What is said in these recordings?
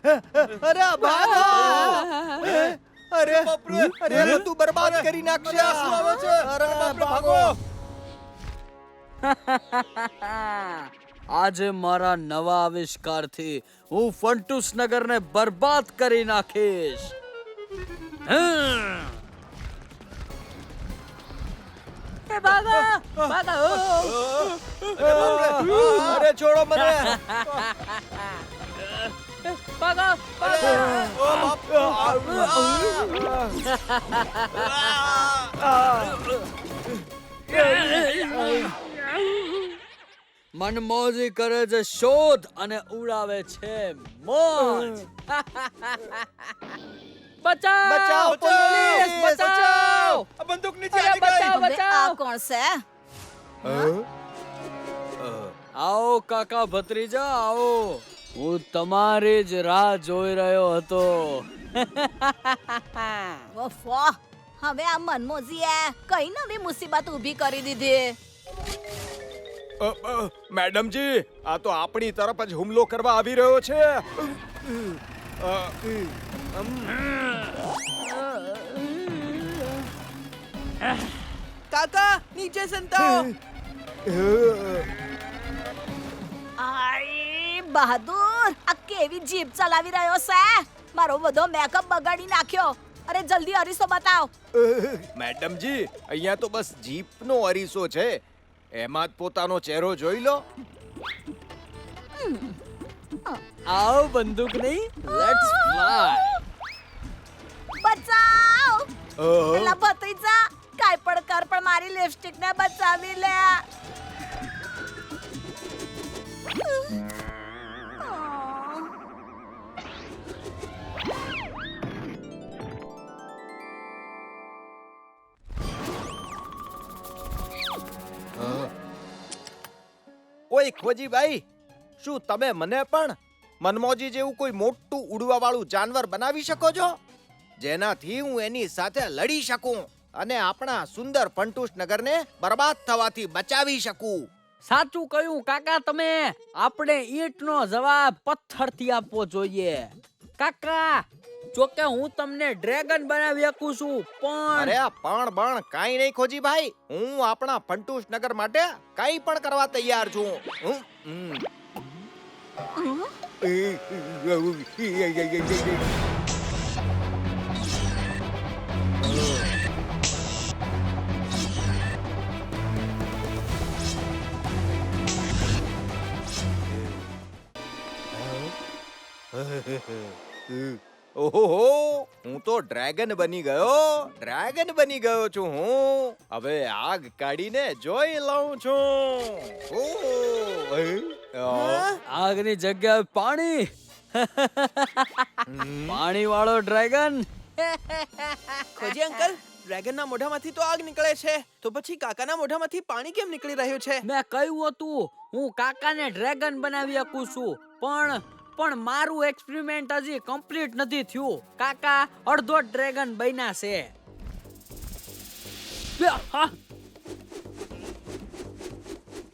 અરે ભાગો! અરે બધું બરબાદ કરી નાખશે. અરે ભાગો! આજે મારા નવા આવિષ્કારથી હું ફંટુસ નગરને બરબાદ કરી નાખીશ. એ ભાગો, ભાગો. અરે છોડો મને! ભાગો, મનમોજી કરે છે શોધ અને ઉડાવે છે મોજ. બચાવ, બચાવ, પોલીસ, બચાવ. આ બંદૂક નીચે અરે, આવી ગઈ. બચાવ, બચાવ. આ કોણ છે? આવો કાકા ભત્રીજા આવો. હું તમારી જ રાહ જોઈ રહ્યો હતો. ઓફો, હવે આ મનમોજીએ કઈ નવી મુસીબત ઊભી કરી દીધી. મેડમજી, આ તો આપણી તરફ જ હુમલો કરવા આવી રહ્યો છે. કાકા નીચે સંતાઓ. આઈ બહાદુર, આ કેવી જીપ ચલાવી રહ્યો છે? મારો બધો મેકઅપ બગાડી નાખ્યો. અરે જલ્દી અરીસો બતાવ. મેડમજી, અહીંયા તો બસ જીપનો અરીસો છે. એમાં જ પોતાનો ચહેરો જોઈ લો. આવો બંદૂક નહીં, લેટ્સ ફ્લાય. બચાવ! પેલા ભત્રીજા, કાઈ પણ કર પણ મારી લિપસ્ટિક ને બચાવી લે. ઓય ખોજીભાઈ, શું તમે મને પણ મનમોજી જેવું કોઈ મોટું ઉડવા વાળું જાનવર બનાવી શકો છો, જેનાથી હું એની સાથે લડી શકું અને આપણા સુંદર ફંટુસ નગરને બરબાદ થવાથી બચાવી શકું? સાચું કહ્યું કાકા તમે. આપણે ઈંટનો જવાબ પથ્થરથી આપવો જોઈએ. કાકા, જોકે હું તમને ડ્રેગન બનાવી શકું છું, પણ અરે આ પણ કાઈ નહીં ખોજીભાઈ, હું આપણા ફંટુસ નગર માટે કાઈ પણ કરવા તૈયાર છું. ઓહો, હું તો ડ્રેગન બની ગયો છું હું. હવે આગ કાઢીને જોઈ લઉં છું. આગની જગ્યાએ પાણી. પાણી વાળો ડ્રેગન. ખોજી અંકલ, ડ્રેગનના મોઢામાંથી તો આગ નીકળે છે, તો પછી કાકાના મોઢામાંથી પાણી કેમ નીકળી રહ્યું છે? મેં કહ્યું હતું હું કાકાને ડ્રેગન બનાવી શકું છું, પણ મારું એક્સપેરિમેન્ટ હજી કમ્પ્લીટ નથી થયું. કાકા અડધો ડ્રેગન બન્યા છે.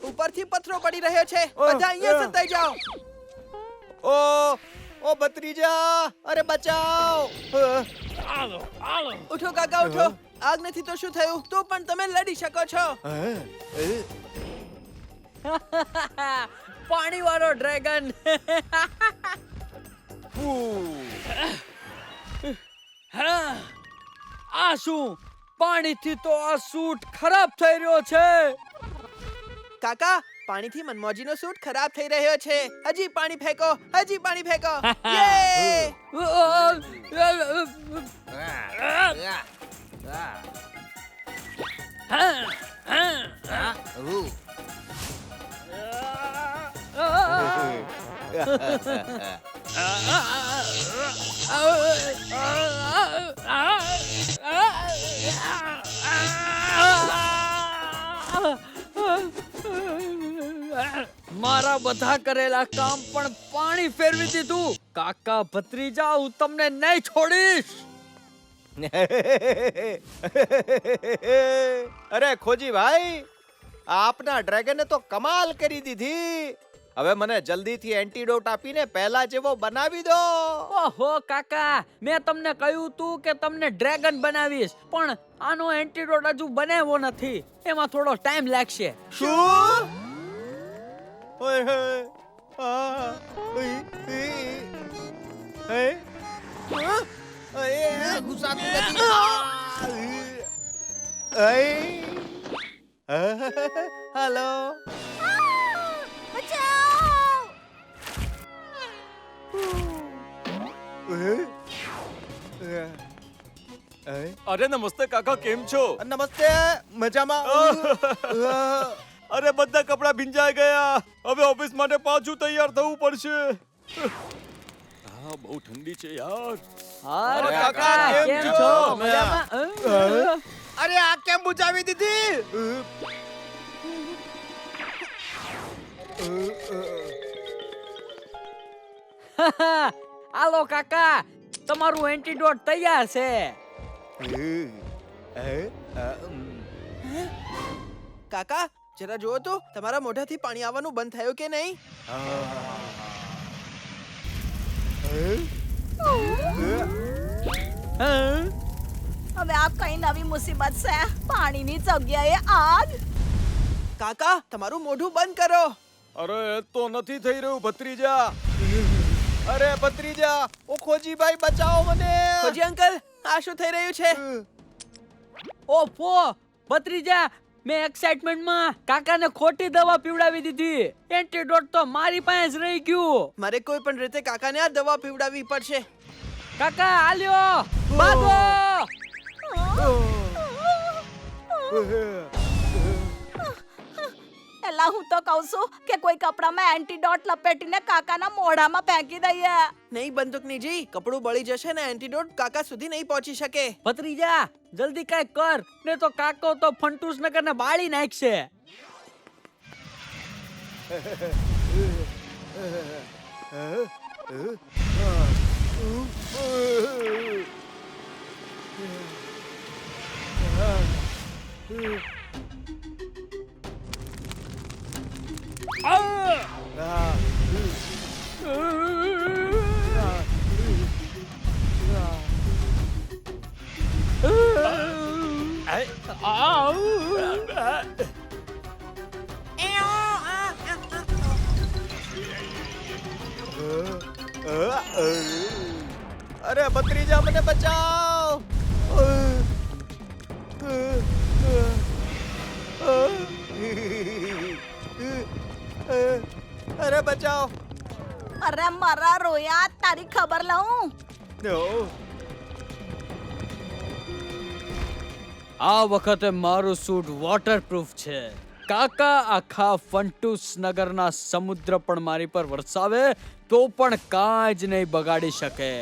ઉપરથી પથ્થરો પડી રહ્યો છે. બધા અહીંયા સંતાઈ જાઓ. ઓ ભત્રીજા, અરે બચાવ! ઉઠો કાકા, ઉઠો. આગ નથી તો શું થયું? તો પણ તમે લડી શકો છો. પાણી વાળો ડ્રેગન. આ શું? પાણીથી તો આ સૂટ ખરાબ થઈ રહ્યો છે. કાકા, પાણીથી મનમોજીનો સૂટ ખરાબ થઈ રહ્યો છે. હજી પાણી ફેંકો, હજી પાણી ફેંકો. મારા બધા કરેલા કામ પણ પાણી ફેરવી દીધું. કાકા ભત્રીજા, હું તમને નહીં છોડીશ. અરે ખોજી ભાઈ, આપના ડ્રેગને તો કમાલ કરી દીધી. હવે મને જલ્દીથી એન્ટીડોટ આપીને પહેલા જેવો બનાવી દો. ઓહો કાકા, મેં તમને કહ્યું તું કે તમને ડ્રેગન બનાવીશ, પણ આનો એન્ટીડોટ હજુ બનાવ્યો નથી. એમાં થોડો ટાઈમ લાગશે. શું? ઓય હે. આ ઉઈ, ઉઈ. હે? હા? એ ગુસ્સાતું નથી. હેલો. અરે નમસ્તે કાકા, કેમ છો? નમસ્તે, મજામાં. અરે બધા કપડા ભીંજાઈ ગયા. હવે ઓફિસ માટે પાછું તૈયાર થવું પડશે. બહુ ઠંડી છે યાર. અરે કાકા, કાકા, કેમ કેમ છો? છો? મજામાં? અરે આ કેમ બુજાવી દીધી? આલો કાકા, તમારું એન્ટીડોટ તૈયાર છે. કાકા જરા જુઓ તો તમારા મોઢાથી પાણી આવવાનું બંધ થયું કે નહીં? હવે આ કઈ નવી મુસીબત છે? પાણીની જગ્યાએ આગ. કાકા તમારું મોઢું બંધ કરો. અરે એ તો નથી થઈ રહ્યું ભત્રીજા. અરે ભત્રીજા, ઓ ખોજીભાઈ બચાવો મને. ખોજી અંકલ, આ શું થઈ રહ્યું છે? ઓફો ભત્રીજા, મેં એક્સાઇટમેન્ટમાં કાકાને ખોટી દવા પીવડાવી દીધી. એન્ટીડોટ તો મારી પાસે જ રહી ગયું. મારે કોઈ પણ રીતે કાકાને આ દવા પીવડાવવી પડશે. કાકા આલ્યો, ભાગો. એલા હું તો કહું છું કે કોઈ કપડામાં એન્ટીડોટ લપેટીને કાકાના મોઢામાં ફેંકી દઈએ. નહીં બંદૂકનીજી, કપડું બળી જશે ને એન્ટીડોટ કાકા સુધી નહીં પહોંચી શકે. ભત્રીજા જલ્દી કાંઈક કર, ને તો કાકો તો ફંટૂસ નગરને બાળી નાખશે. અરે ભત્રીજા, મને બચાવ. અરે બચાવ. અરે મારા રોયા, તારી ખબર લઉં. આ વખતે મારું સૂટ વોટરપ્રૂફ છે. કાકા આખા ફંટૂસ નગરના સમુદ્ર પણ મારી પર વરસાવે તો પણ કાંઈ જ નહીં બગાડી શકે.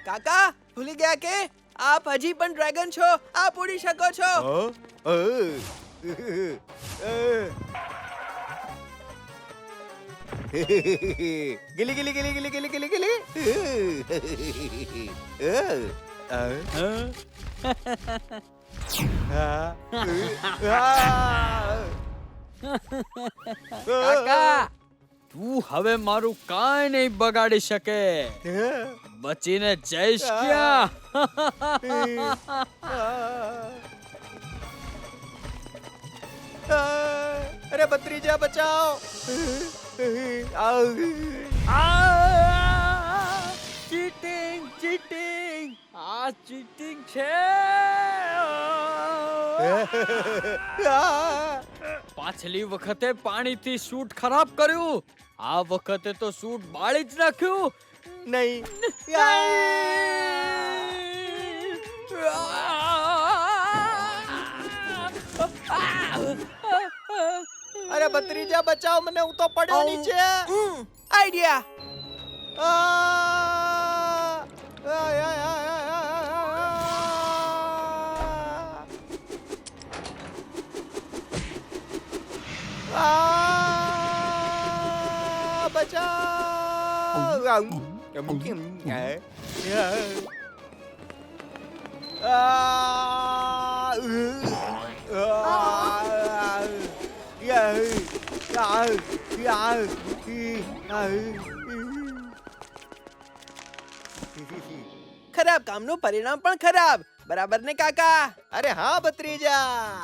કાકા ભૂલી ગયા કે આપ હજી પણ ડ્રેગન છો. આપ ઉડી શકો છો. ગિલી ગિલી ગિલી ગિલી ગિલી ગિલી ગિલી. કાકા તું હવે મારું કાંઈ નહીં બગાડી શકે. બચીને જઈશ ક્યાં? અરે ભત્રીજા બચાવ. ચીટિંગ ચીટિંગ, આ ચીટિંગ છે. પાછલી વખતે પાણીથી સૂટ ખરાબ કર્યું, આ વખતે તો સૂટ બાળી જ નાખ્યું. નહીં. અરે ભત્રીજા બચાવ મને, હું તો પડ્યો નીચે. આઈડિયા. બચાવ. ખરાબ કામનું પરિણામ પણ ખરાબ. બરાબર ને કાકા? અરે હા ભત્રીજા.